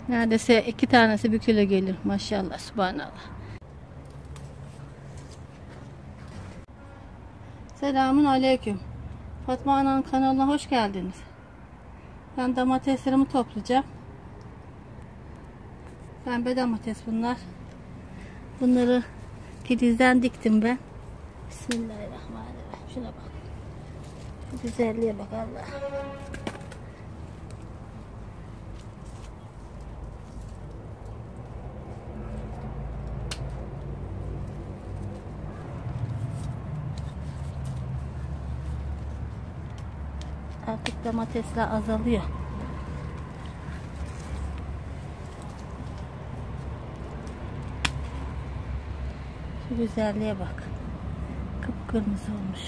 Neredeyse 2 tanesi 1 kilo gelir. Maşallah, subhanallah. Selamun aleyküm. Fatma Ana'nın kanalına hoş geldiniz. Ben domateslerimi toplayacağım. Pembe domates bunlar. Bunları filizden diktim ben. Bismillahirrahmanirrahim. Şuna bak. Şu güzelliğe bak Allah. Artık domatesler azalıyor. Şu güzelliğe bak. Kıpkırmızı olmuş.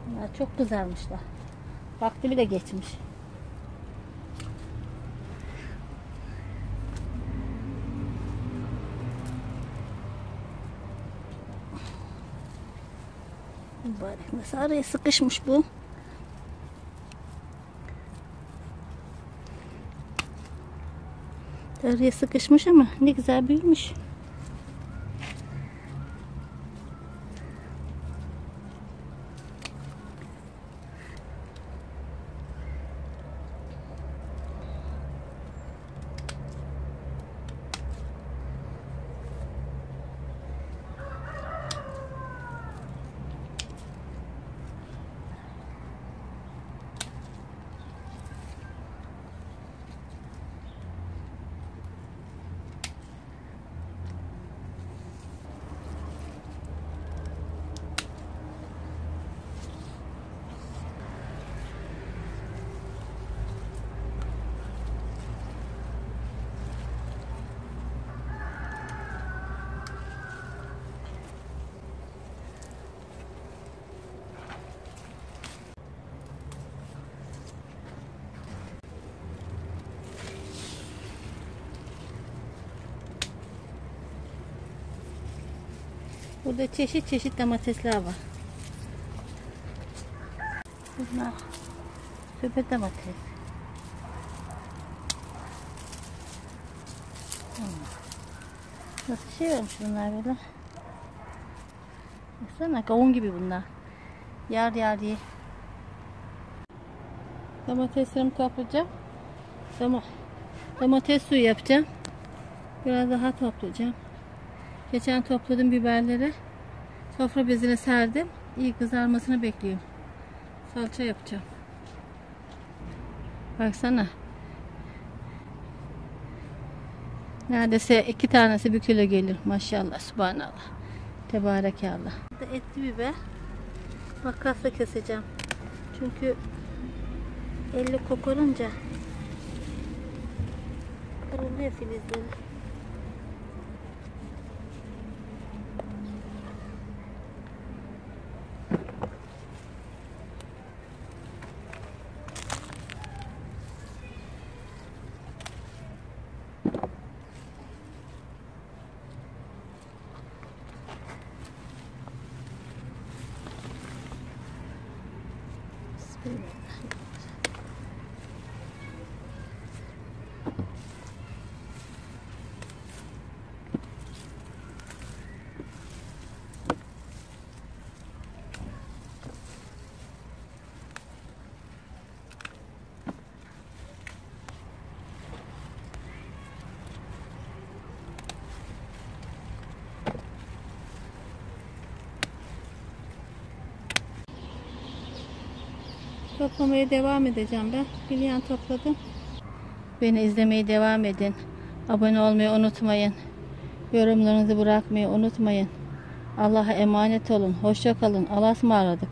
Bunlar çok kızarmışlar. Vakti bile geçmiş. Mübarek, nasıl araya sıkışmış bu. Araya sıkışmış ama ne güzel büyümüş. Burada çeşit çeşit domatesler var. Bunlar söpe domates. Nasıl şey olmuş bunlar böyle? Baksana, kavun gibi bunlar. Yar yar diye. Domateslerimi toplayacağım. Domates suyu yapacağım. Biraz daha toplayacağım. Geçen topladım biberleri. Sofra bezine serdim. İyi kızarmasını bekliyorum. Salça yapacağım. Baksana. Neredeyse 2 tanesi 1 kilo gelir. Maşallah, subhanallah. Tebarekallah. Etli biber. Makasla keseceğim. Çünkü elle koparınca kırılıyor filizleri. Toplamaya devam edeceğim ben. Bilyen topladım. Beni izlemeye devam edin. Abone olmayı unutmayın. Yorumlarınızı bırakmayı unutmayın. Allah'a emanet olun. Hoşça kalın. Allah'a ısmarladık.